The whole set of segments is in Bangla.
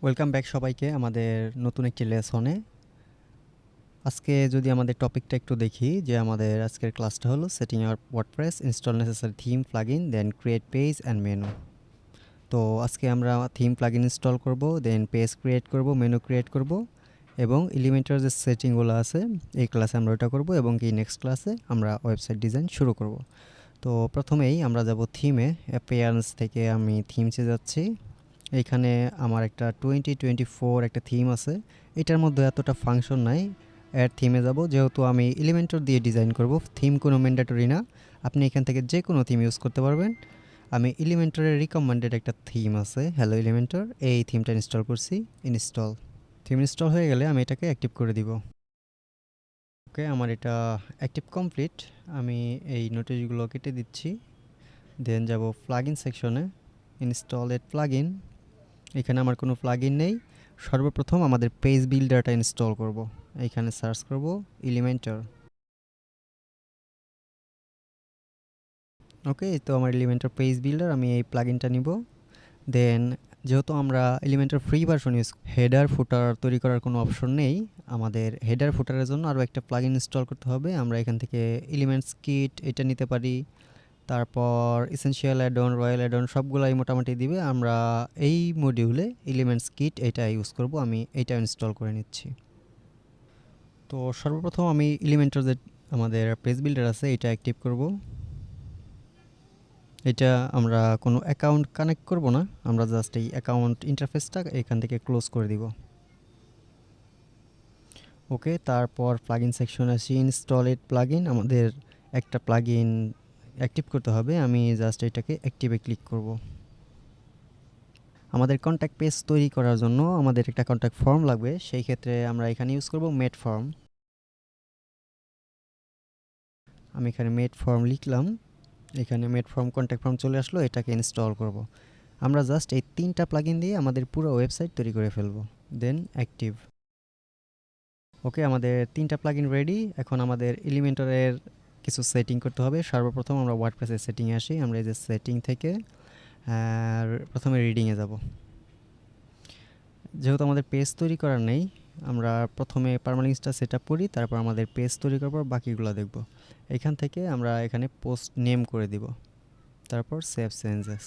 ওয়েলকাম ব্যাক সবাইকে আমাদের নতুন একটি লেসনে। আজকে যদি আমাদের টপিকটা একটু দেখি যে আমাদের আজকের ক্লাসটা হলো setting our WordPress, install necessary theme plugin, then create page and menu. তো আজকে আমরা থিম প্লাগইন ইনস্টল করব, দেন পেজ ক্রিয়েট করব, মেনু ক্রিয়েট করব এবং এলিমেন্টের যে সেটিংগুলো আছে এই ক্লাসে আমরা ওটা করব এবং কি নেক্সট ক্লাসে আমরা ওয়েবসাইট ডিজাইন শুরু করব। তো প্রথমেই আমরা যাব থিমে। অ্যাপিয়ারেন্স থেকে আমি থিমসে যাচ্ছি। এইখানে আমার একটা 2024 একটা থিম আছে। এটার মধ্যে এতটা ফাংশন নাই। অ্যাড থিমে যাব, যেহেতু আমি এলিমেন্টর দিয়ে ডিজাইন করব, থিম কোনো ম্যান্ডেটরি না। আপনি এখান থেকে যে কোনো থিম ইউজ করতে পারবেন। আমি এলিমেন্টরের রিকমেন্ডেড একটা থিম আছে, হ্যালো এলিমেন্টর, এই থিমটা ইনস্টল করছি। ইনস্টল থিম ইনস্টল হয়ে গেলে আমি এটাকে অ্যাক্টিভ করে দিব। ওকে, আমার এটা অ্যাক্টিভ কমপ্লিট। আমি এই নোটিশগুলো কেটে দিচ্ছি। দেন যাব প্লাগইন সেকশনে, ইনস্টল এট প্লাগইন। এখানে আমার কোনো প্লাগইন নেই। সর্বপ্রথম আমাদের পেজ বিল্ডারটা ইনস্টল করব। এইখানে সার্চ করব এলিমেন্টর। ওকে, তো আমার এলিমেন্টর পেজ বিল্ডার, আমি এই প্লাগইনটা নিব। দেন যেহেতু আমরা Elementor free version use, header ফুটার তৈরি করার কোনো অপশন নেই। আমাদের হেডার ফুটারের জন্য আরও একটা প্লাগইন ইনস্টল করতে হবে। আমরা এখান থেকে এলিমেন্টস কিট এটা নিতে পারি, তারপর এসেনশিয়াল অ্যাড-অন, রয়্যাল অ্যাড-অন সবগুলাই মোটামুটি দিবে। আমরা এই মডিউলে এলিমেন্টস কিট এটা ইউজ করব। আমি এটা ইনস্টল করে নিচ্ছি। তো সর্বপ্রথম আমি এলিমেন্টর যে আমাদের পেজ বিল্ডার আছে এটা অ্যাক্টিভ করব। এটা আমরা কোনো অ্যাকাউন্ট কানেক্ট করব না, আমরা জাস্ট এই অ্যাকাউন্ট ইন্টারফেসটা এখান থেকে ক্লোজ করে দিব। ওকে, তারপর প্লাগইন সেকশন আসি, ইনস্টল ইট প্লাগইন। আমাদের একটা প্লাগইন অ্যাক্টিভ করতে হবে। আমি জাস্ট এটাকে অ্যাক্টিভে ক্লিক করব। আমাদের কন্ট্যাক্ট পেজ তৈরি করার জন্য আমাদের একটা কন্ট্যাক্ট ফর্ম লাগবে, সেই ক্ষেত্রে আমরা এখানে ইউজ করব মেড ফর্ম। আমি এখানে মেড ফর্ম লিখলাম, এখানে মেড ফর্ম কন্ট্যাক্ট ফর্ম চলে আসলো। এটাকে ইনস্টল করব। আমরা জাস্ট এই তিনটা প্লাগইন দিয়ে আমাদের পুরো ওয়েবসাইট তৈরি করে ফেলবো। দেন অ্যাক্টিভ। ওকে, আমাদের তিনটা প্লাগইন রেডি। এখন আমাদের এলিমেন্টরের কিছু সেটিং করতে হবে। সর্বপ্রথম আমরা ওয়ার্ডপ্রেসের সেটিংয়ে আসি। আমরা এই যে সেটিং থেকে আর প্রথমে রিডিংয়ে যাব। যেহেতু আমাদের পেজ তৈরি করার নেই, আমরা প্রথমে পারমালিঙ্কসটা সেট আপ করি, তারপর আমাদের পেজ তৈরি করার পর বাকিগুলো দেখব। এখান থেকে আমরা এখানে পোস্ট নেম করে দিব, তারপর সেভ চেঞ্জেস।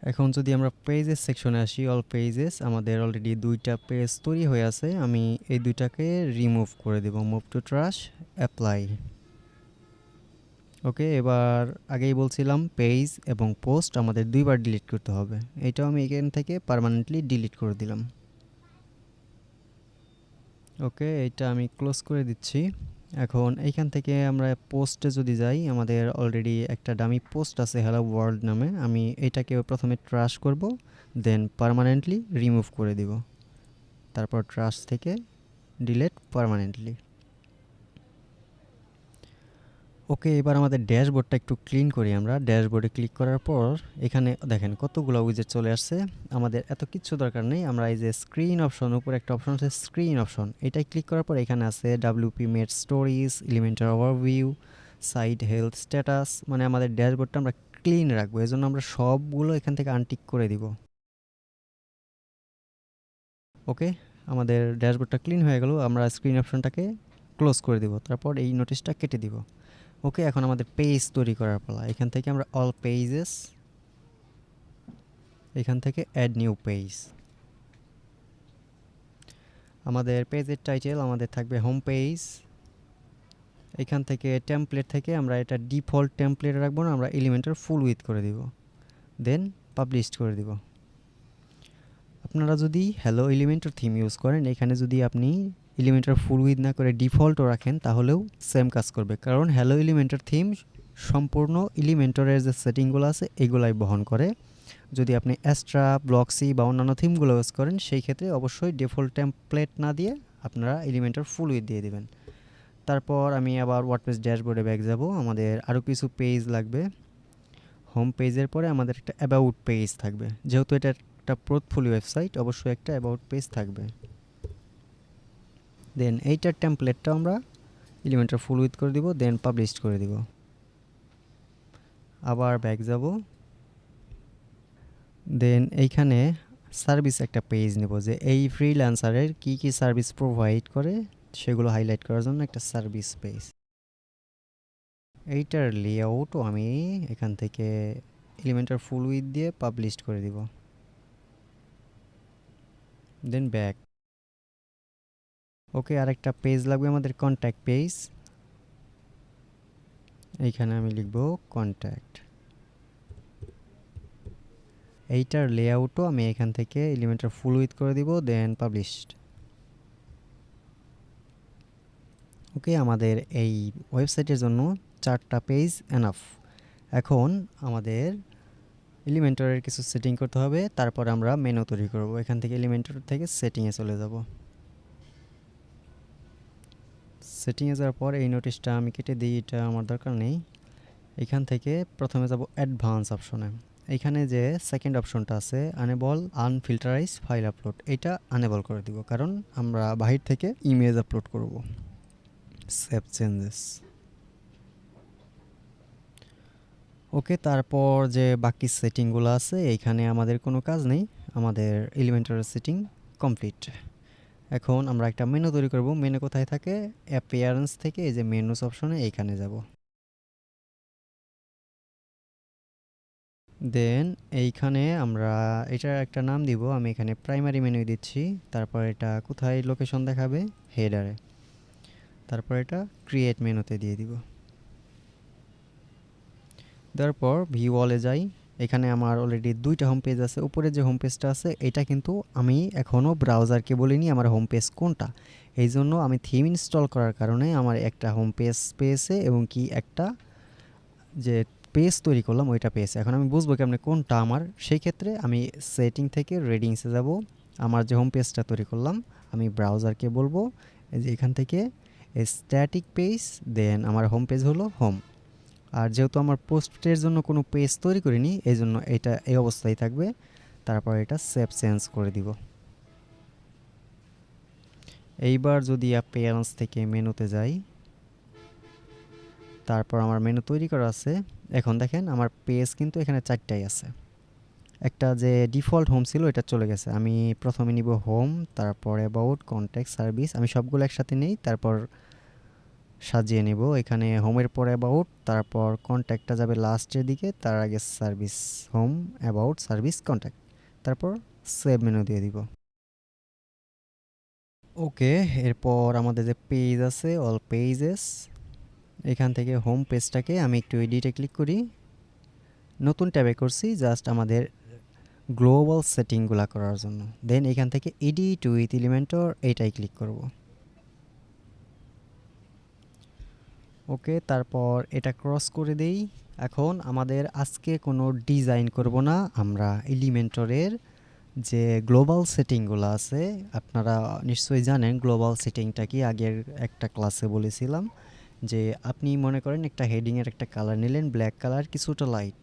এখন যদি আমরা পেজেস সেকশনে আসি, অল পেজেস, আমাদের অলরেডি দুইটা পেজ তৈরি হয়ে আছে। আমি এই দুইটাকে রিমুভ করে দেব, মুভ টু ট্রাশ, অ্যাপ্লাই। ওকে, এবার আগেই বলছিলাম পেজ এবং পোস্ট আমাদের দুইবার ডিলিট করতে হবে। এটাও আমি এখান থেকে পার্মানেন্টলি ডিলিট করে দিলাম। ওকে, এটা আমি ক্লোজ করে দিচ্ছি। এখন এইখান থেকে আমরা পোস্টে যদি যাই, আমাদের অলরেডি একটা ডামি পোস্ট আছে হ্যালো ওয়ার্ল্ড নামে। আমি এটাকে প্রথমে ট্রাশ করব, দেন পার্মানেন্টলি রিমুভ করে দিব, তারপর ট্রাশ থেকে ডিলিট পার্মানেন্টলি। ওকে, এবার আমাদের ড্যাশবোর্ডটা একটু ক্লিন করি। আমরা ড্যাশবোর্ডে ক্লিক করার পর এখানে দেখেন কতগুলো উইজেট চলে আসছে। আমাদের এত কিছু দরকার নেই। আমরা এই যে স্ক্রিন অপশন, উপরে একটা অপশন আছে স্ক্রিন অপশন, এটাই ক্লিক করার পর এখানে আছে WP made stories, Elementor overview, site health status. মানে আমাদের ড্যাশবোর্ডটা আমরা ক্লিন রাখবো, এজন্য আমরা সবগুলো এখান থেকে আনটিক করে দিব। ওকে, আমাদের ড্যাশবোর্ডটা ক্লিন হয়ে গেল। আমরা স্ক্রিন অপশনটাকে ক্লোজ করে দিব, তারপর এই নোটিশটা কেটে দিব। ওকে, এখন আমাদের পেজ তৈরি করার পালা। এখান থেকে আমরা অল পেজেস, এখান থেকে অ্যাড নিউ পেজ। আমাদের পেজের টাইটেল আমাদের থাকবে হোম পেজ। এখান থেকে টেমপ্লেট থেকে আমরা এটা ডিফল্ট টেমপ্লেট রাখবো না, আমরা এলিমেন্টের ফুল উইথ করে দিব, দেন পাবলিশ করে দিব। আপনারা যদি হ্যালো এলিমেন্টর থিম ইউজ করেন, এখানে যদি আপনি এলিমেন্টর ফুল উইথ না করে ডিফল্টও রাখেন তাহলেও সেম কাজ করবে, কারণ হ্যালো এলিমেন্টর থিম সম্পূর্ণ এলিমেন্টরের যে সেটিংগুলো আছে এগুলাই বহন করে। যদি আপনি অ্যাস্ট্রা, ব্লকসি বা অন্যান্য থিমগুলো ইউজ করেন, সেই ক্ষেত্রে অবশ্যই ডিফল্ট টেমপ্লেট না দিয়ে আপনারা এলিমেন্টর ফুল উইথ দিয়ে দিবেন। তারপর আমি আবার ওয়ার্ডপ্রেস ড্যাশবোর্ডে ব্যাক যাব। আমাদের আরও কিছু পেজ লাগবে। হোম পেজের পরে আমাদের একটা অ্যাবাউট পেজ থাকবে, যেহেতু এটা একটা পোর্টফোলিও ওয়েবসাইট, অবশ্যই একটা অ্যাবাউট পেজ থাকবে। দেন এইটার টেমপ্লেটটা আমরা এলিমেন্টর ফুল উইথ করে দিব, দেন পাবলিশ করে দিব। আবার ব্যাক যাব। দেন এইখানে সার্ভিস একটা পেজ নেব, যে এই ফ্রিল্যান্সারের কি কি সার্ভিস প্রোভাইড করে সেগুলো হাইলাইট করার জন্য একটা সার্ভিস পেজ। এইটার লেআউটও আমি এখান থেকে এলিমেন্টার ফুল উইথ দিয়ে পাবলিশ করে দিব। দেন ব্যাক। ওকে, আরেকটা পেজ লাগবে আমাদের, কন্ট্যাক্ট পেজ। এইখানে আমি লিখব কন্ট্যাক্ট। এইটার লেআউটও আমি এখান থেকে এলিমেন্টার ফুল উইথ করে দিব, দেন পাবলিশড। ওকে, আমাদের এই ওয়েবসাইটের জন্য 4টা পেজ এনাফ। এখন আমাদের এলিমেন্টরের কিছু সেটিং করতে হবে, তারপর আমরা মেনু তৈরি করব। এখান থেকে এলিমেন্টর থেকে সেটিংয়ে চলে যাব। সেটিংয়ে যাওয়ার পর এই নোটিশটা আমি কেটে দিই, এটা আমার দরকার নেই। এখান থেকে প্রথমে যাব অ্যাডভান্স অপশনে। এইখানে যে সেকেন্ড অপশনটা আছে আনেবল আনফিল্টারাইজ ফাইল আপলোড, এটা আনেবল করে দিব, কারণ আমরা বাহির থেকে ইমেজ আপলোড করব। Save changes. ওকে, তারপর যে বাকি সেটিংগুলো আছে এইখানে আমাদের কোনো কাজ নেই, আমাদের এলিমেন্টারের সেটিং কমপ্লিট। এখন আমরা একটা মেনু তৈরি করব। মেনু কোথায় থাকে? অ্যাপিয়ারেন্স থেকে এই যে মেনুস অপশনে এইখানে যাব। দেন এইখানে আমরা এটার একটা নাম দিব, আমি এখানে প্রাইমারি মেনু দিচ্ছি। তারপর এটা কোথায় লোকেশন দেখাবে? হেডারে। তারপর এটা ক্রিয়েট মেনুতে দিয়ে দিব। তারপর ভিউ অলে যাই। এখানে আমার অলরেডি 2টা হোম পেজ আছে। উপরে যে হোম পেজটা আছে এটা কিন্তু আমি এখনও ব্রাউজারকে বলিনি আমার হোম পেজ কোনটা। এই জন্য আমি থিম ইনস্টল করার কারণে আমার একটা হোম পেজ পেয়েছে এবং কি একটা যে পেজ তৈরি করলাম ওইটা পেয়েছে। এখন আমি বুঝবো কেমনে কোনটা আমার। সেই ক্ষেত্রে আমি সেটিং থেকে রেডিংসে যাব। আমার যে হোম পেজটা তৈরি করলাম আমি ব্রাউজারকে বলবো এই যে এখান থেকে স্ট্যাটিক পেজ, দেন আমার হোম পেজ হলো হোম। আর যেহেতু আমার পোস্টের জন্য কোনো পেজ তৈরি করিনি এই জন্য এটা এই অবস্থায় থাকবে। তারপর এটা সেভ চেঞ্জ করে দিব। এইবার যদি অ্যাপিয়ারেন্স থেকে মেনুতে যাই, তারপর আমার মেনু তৈরি করা আছে। এখন দেখেন আমার পেজ কিন্তু এখানে 4টাই আছে। একটা যে ডিফল্ট হোম ছিল এটা চলে গেছে। আমি প্রথমে নিব হোম, তারপর অ্যাবাউট, কন্ট্যাক্ট, সার্ভিস। আমি সবগুলো একসাথে নেই, তারপর সাজিয়ে নেব। এখানে হোমের পর অ্যাবাউট, তারপর কন্ট্যাক্টটা যাবে লাস্টের দিকে, তার আগে service. Home, about, service, contact. তারপর সেভ মেনু দিয়ে দিব। ওকে, এরপর আমাদের যে পেজ আছে অল পেজেস, এখান থেকে হোম পেজটাকে আমি একটু এডিটে ক্লিক করি। নতুন ট্যাবে করছি জাস্ট আমাদের গ্লোবাল সেটিংগুলো করার জন্য। দেন এখান থেকে এডিট উইথ এলিমেন্টর এইটাই ক্লিক করব। ওকে, তারপর এটা ক্রস করে দেই। এখন আমাদের আজকে কোনো ডিজাইন করব না, আমরা এলিমেন্টরের যে গ্লোবাল সেটিংগুলো আছে আপনারা নিশ্চয়ই জানেন গ্লোবাল সেটিংটা কি। আগের একটা ক্লাসে বলেছিলাম যে আপনি মনে করেন একটা হেডিংয়ের একটা কালার নিলেন ব্ল্যাক কালার, কিছুটা লাইট।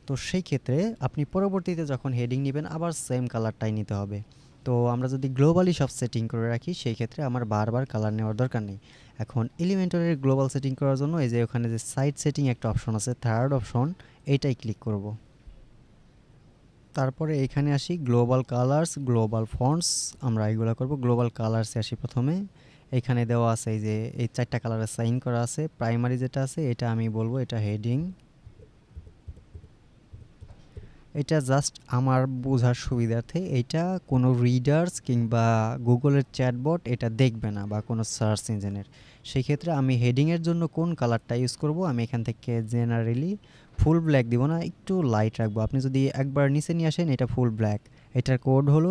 তো সেই ক্ষেত্রে আপনি পরবর্তীতে যখন হেডিং নেবেন আবার সেম কালারটাই নিতে হবে। তো আমরা যদি গ্লোবালি সব সেটিং করে রাখি সেই ক্ষেত্রে আমার বারবার কালার নেওয়ার দরকার নেই। এখন এলিমেন্টরের গ্লোবাল সেটিং করার জন্য এই যে ওখানে যে সাইড সেটিং একটা অপশন আছে, থার্ড অপশন, এইটাই ক্লিক করব। তারপরে এখানে আসি গ্লোবাল কালার্স, গ্লোবাল ফন্টস, আমরা এগুলো করব। গ্লোবাল কালার্সে আসি প্রথমে। এখানে দেওয়া আছে এই যে এই 4টা কালারের সাইন করা আছে। প্রাইমারি যেটা আছে এটা আমি বলবো এটা হেডিং। এটা জাস্ট আমার বোঝার সুবিধার্থে, এটা কোনো রিডার্স কিংবা গুগলের চ্যাটবট এটা দেখবে না বা কোনো সার্চ ইঞ্জিনের। সেই ক্ষেত্রে আমি হেডিংয়ের জন্য কোন কালারটা ইউজ করব, আমি এখান থেকে জেনারেলি ফুল ব্ল্যাক দিব না, একটু লাইট রাখবো। আপনি যদি একবার নিচে নিয়ে আসেন এটা ফুল ব্ল্যাক। এটার কোড হলো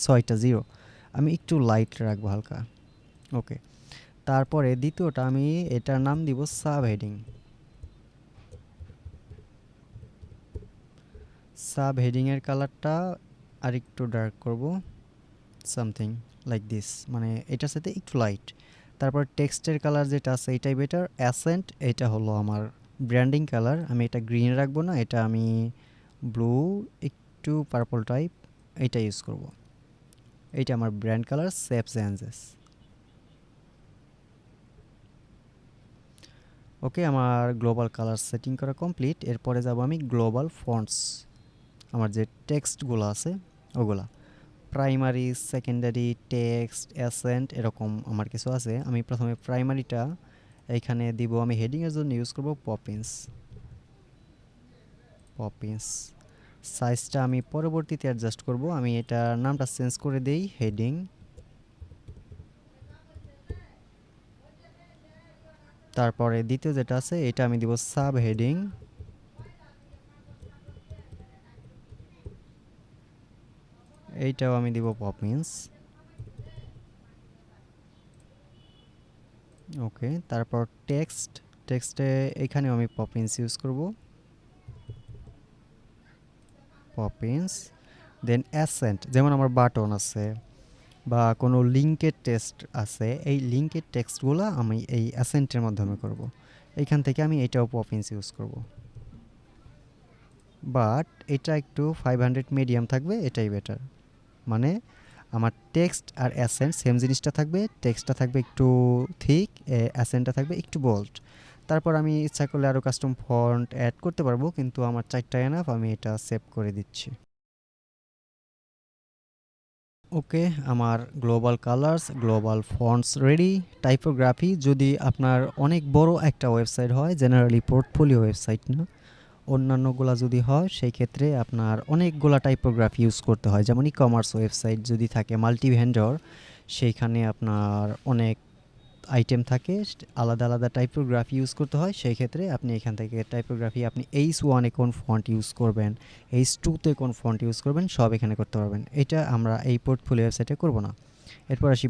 #6টা 0। আমি একটু লাইট রাখবো হালকা। ওকে, তারপরে দ্বিতীয়টা আমি এটার নাম দিব সাব হেডিং। সাব হেডিংয়ের কালারটা আরেকটু ডার্ক করব, সামথিং লাইক দিস, মানে এটার সাথে একটু লাইট। তারপর টেক্সটের কালার যেটা আছে এটাই বেটার, অ্যাসেন্ট। এটা হলো আমার ব্র্যান্ডিং কালার, আমি এটা গ্রিন রাখবো না, এটা আমি ব্লু, একটু পার্পল টাইপ, এটা ইউজ করব। এইটা আমার brand colour. Save changes. Okay, আমার গ্লোবাল কালার সেটিং করা কমপ্লিট। এরপরে যাব আমি গ্লোবাল ফন্টস। আমার যে টেক্সটগুলো আছে ওগুলা প্রাইমারি, সেকেন্ডারি, টেক্সট, অ্যাসেন্ট এরকম আমার কিছু আছে। আমি প্রথমে প্রাইমারিটা এইখানে দিব, আমি হেডিংয়ের জন্য ইউজ করব পপিন্স। সাইজটা আমি পরবর্তীতে অ্যাডজাস্ট করব। আমি এটার নামটা চেঞ্জ করে দেই হেডিং। তারপরে দ্বিতীয় যেটা আছে এটা আমি দিব সাব হেডিং। এইটাও আমি দিব পপিন্স। ওকে, তারপর টেক্সটে এখানেও আমি পপিন্স ইউজ করব, পপিন্স। দেন অ্যাসেন্ট, যেমন আমার বাটন আছে বা কোনো লিঙ্কের টেক্সট আছে, এই লিঙ্কের টেক্সটগুলো আমি এই অ্যাসেন্টের মাধ্যমে করব। এইখান থেকে আমি এটাও পপিন্স ইউজ করব, বাট এটা একটু 500 মিডিয়াম থাকবে, এটাই বেটার। মানে আমার টেক্সট আর অ্যাসেন্ট সেম জিনিসটা থাকবে, টেক্সটটা থাকবে একটু থিক, অ্যাসেন্টটা থাকবে একটু বোল্ড। তারপর আমি ইচ্ছা করলে আরও কাস্টম ফন্ট অ্যাড করতে পারবো, কিন্তু আমার 4টা এনাফ, আমি এটা সেভ করে দিচ্ছি। ওকে, আমার global colours, global fonts ready. Typography, যদি আপনার অনেক বড় একটা ওয়েবসাইট হয়, জেনারেলি পোর্টফোলিও ওয়েবসাইট না, অন্যান্যগুলা যদি হয় সেই ক্ষেত্রে আপনার অনেকগুলা টাইপোগ্রাফি ইউজ করতে হয়। যেমন ই কমার্স ওয়েবসাইট যদি থাকে মাল্টি ভেন্ডর, সেইখানে আপনার অনেক আইটেম থাকে, আলাদা আলাদা টাইপোগ্রাফি ইউজ করতে হয়। সেই ক্ষেত্রে আপনি এখান থেকে টাইপোগ্রাফি, আপনি H1-এ কোন ফন্ট ইউজ করবেন, H2-তে কোন ফন্ট ইউজ করবেন, সব এখানে করতে পারবেন। এটা আমরা এই পোর্টফোলিও ওয়েবসাইটে করব না। এরপর আসি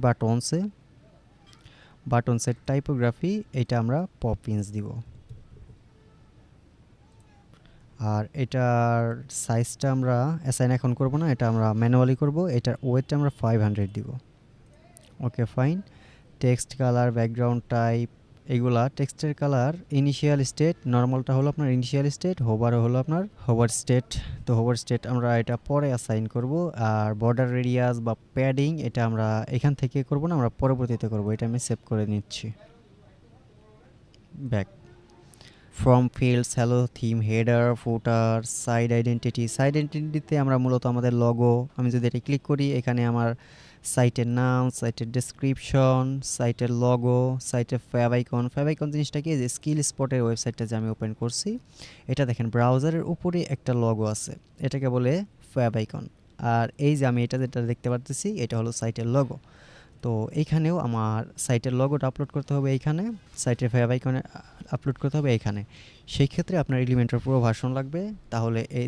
বাটনসের টাইপোগ্রাফি, এটা আমরা পপিন্স দিব। আর এটার সাইজটা আমরা অ্যাসাইন এখন করব না, এটা আমরা ম্যানুয়ালি করব। এটার ওয়েটটা আমরা 500 দিব। Okay, fine. Text colour, background type, এগুলা টেক্সটের কালার ইনিশিয়াল স্টেট, নর্মালটা হলো আপনার ইনিশিয়াল স্টেট, হোভারও হলো আপনার হোভার স্টেট। তো হোভার স্টেট আমরা এটা পরে অ্যাসাইন করব। আর বর্ডার রেডিয়াস বা প্যাডিং এটা আমরা এখান থেকে করব না, আমরা পরবর্তীতে করব। এটা আমি সেভ করে নিচ্ছি। Back from fields, hello theme, header, footer, site আইডেন্টিটিতে আমরা মূলত আমাদের লগো, আমি যদি এটা ক্লিক করি এখানে আমার সাইটের নাম, সাইটের ডেসক্রিপশন, সাইটের লগো, সাইটের ফ্যাব আইকন জিনিসটা কি, যে স্কিল স্পটের ওয়েবসাইটটা যে আমি ওপেন করছি, এটা দেখেন ব্রাউজারের উপরে একটা লগো আছে, এটাকে বলে ফ্যাব আইকন। আর এই যে আমি এটা যেটা দেখতে পারতেছি এটা হলো সাইটের লগো। তো এইখানেও আমার সাইটের লগোটা আপলোড করতে হবে এইখানে, সাইটের ফ্যাব আইকনে আপলোড করতে হবে এইখানে। সেই ক্ষেত্রে আপনার এলিমেন্টের পুরো ভার্সন লাগবে, তাহলে এই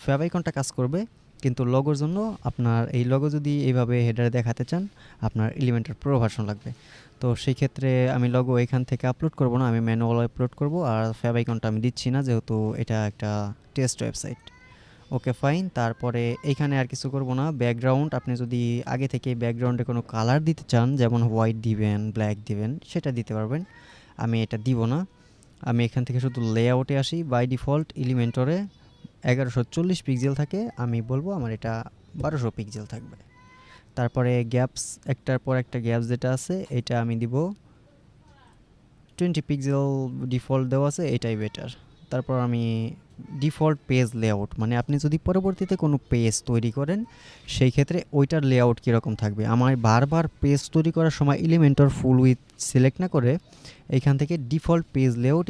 ফ্যাব আইকনটা কাজ করবে। কিন্তু লগোর জন্য আপনার এই লগো যদি এইভাবে হেডারে দেখাতে চান, আপনার এলিমেন্টের পুরো ভার্সন লাগবে। তো সেই ক্ষেত্রে আমি লগো এখান থেকে আপলোড করব না, আমি ম্যানুয়াল আপলোড করব। আর ফ্যাব আইকনটা আমি দিচ্ছি না, যেহেতু এটা একটা টেস্ট ওয়েবসাইট। ওকে, ফাইন। তারপরে এইখানে আর কিছু করব না। ব্যাকগ্রাউন্ড, আপনি যদি আগে থেকে ব্যাকগ্রাউন্ডে কোনো কালার দিতে চান, যেমন হোয়াইট দিবেন, ব্ল্যাক দিবেন, সেটা দিতে পারবেন। আমি এটা দিব না। আমি এখান থেকে শুধু লেআউটে আসি। বাই ডিফল্ট এলিমেন্টরে 1140 পিক্সেল থাকে, আমি বলবো আমার এটা 1200 পিক্সেল থাকবে। তারপরে গ্যাপস, একটার পর একটা গ্যাপস যেটা আছে এটা আমি দিব 20 পিক্সেল, ডিফল্ট দেওয়া আছে, এটাই বেটার। তারপর আমি ডিফল্ট পেজ লেআউট, মানে আপনি যদি পরবর্তীতে কোনো পেজ তৈরি করেন সেই ক্ষেত্রে ওইটার লেআউট কীরকম থাকবে, আমার বারবার পেজ তৈরি করার সময় এলিমেন্টর ফুল উইথ সিলেক্ট না করে এইখান থেকে default page layout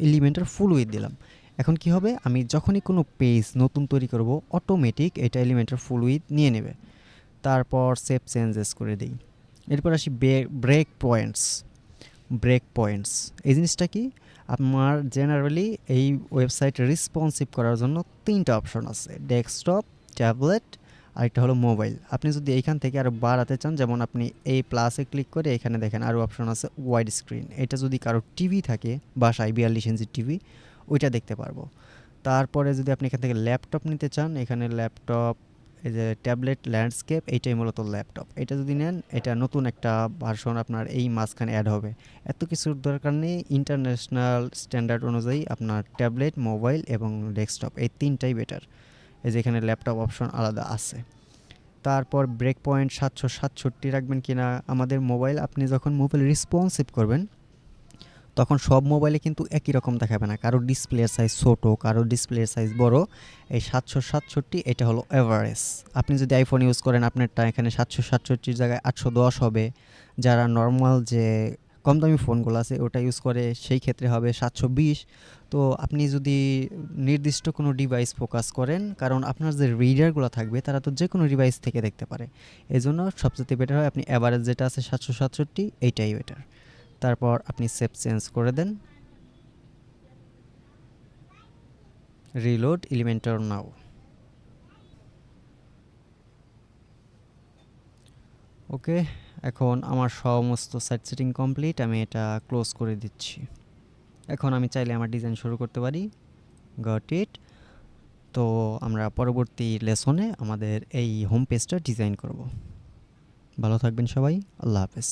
Elementor full with দিলাম। এখন কি হবে, আমি যখনই কোনো পেজ নতুন তৈরি করব অটোমেটিক এটা এলিমেন্টর ফুল উইথ নিয়ে নেবে। তারপর সেভ চেঞ্জেস করে দিই। এরপর আসি ব্রেক পয়েন্টস। এই জিনিসটা কি, আমার জেনারেলি এই ওয়েবসাইট রেসপন্সিভ করার জন্য 3টা অপশন আছে, ডেস্কটপ, ট্যাবলেট, আরেকটা হলো মোবাইল। আপনি যদি এইখান থেকে আরও বাড়াতে চান, যেমন আপনি এই প্লাসে ক্লিক করে এখানে দেখেন আরও অপশন আছে ওয়াইড স্ক্রিন, এটা যদি কারো টিভি থাকে বাসায় 42 ইঞ্চির টিভি, ওইটা দেখতে পারবো। তারপরে যদি আপনি এখান থেকে ল্যাপটপ নিতে চান, এখানে ল্যাপটপ, এই যে ট্যাবলেট, ল্যান্ডস্কেপ, এইটাই মূলত ল্যাপটপ। এটা যদি নেন এটা নতুন একটা ভার্সন আপনার এই মাঝখানে অ্যাড হবে। এত কিছুর দরকার নেই, ইন্টারন্যাশনাল স্ট্যান্ডার্ড অনুযায়ী আপনার ট্যাবলেট, মোবাইল এবং ডেস্কটপ এই 3টাই বেটার। এই যে এখানে ল্যাপটপ অপশন আলাদা আছে। তারপর ব্রেক পয়েন্ট 767 রাখবেন কিনা, আমাদের মোবাইল, আপনি যখন মোবাইল রেসপন্সিভ করবেন তখন সব মোবাইলে কিন্তু একই রকম দেখাবে না, কারো ডিসপ্লের সাইজ ছোট, কারো ডিসপ্লের সাইজ বড়। এই 767 এটা হলো এভারেজ। আপনি যদি আইফোন ইউজ করেন আপনারটা এখানে 767 জায়গায় 810 হবে। যারা নর্মাল যে কম দামি ফোনগুলো আছে ওটা ইউজ করে সেই ক্ষেত্রে হবে 720। তো আপনি যদি নির্দিষ্ট কোনো ডিভাইস ফোকাস করেন, কারণ আপনার যে রিডারগুলো থাকবে তারা তো যে কোনো ডিভাইস থেকে দেখতে পারে, এই জন্য সবচেয়ে বেটার হয় আপনি অ্যাভারেজ যেটা আছে 767 এইটাই বেটার। তারপর আপনি সেভ চেঞ্জ করে দেন, রিলোড এলিমেন্টর নাও। ওকে, এখন আমার সমস্ত সাইট সেটিং কমপ্লিট, আমি এটা ক্লোজ করে দিচ্ছি। এখন আমি চাইলে আমার ডিজাইন শুরু করতে পারি। Got it. তো আমরা পরবর্তী লেসনে আমাদের এই হোম পেজটা ডিজাইন করব। ভালো থাকবেন সবাই, আল্লাহ হাফেজ।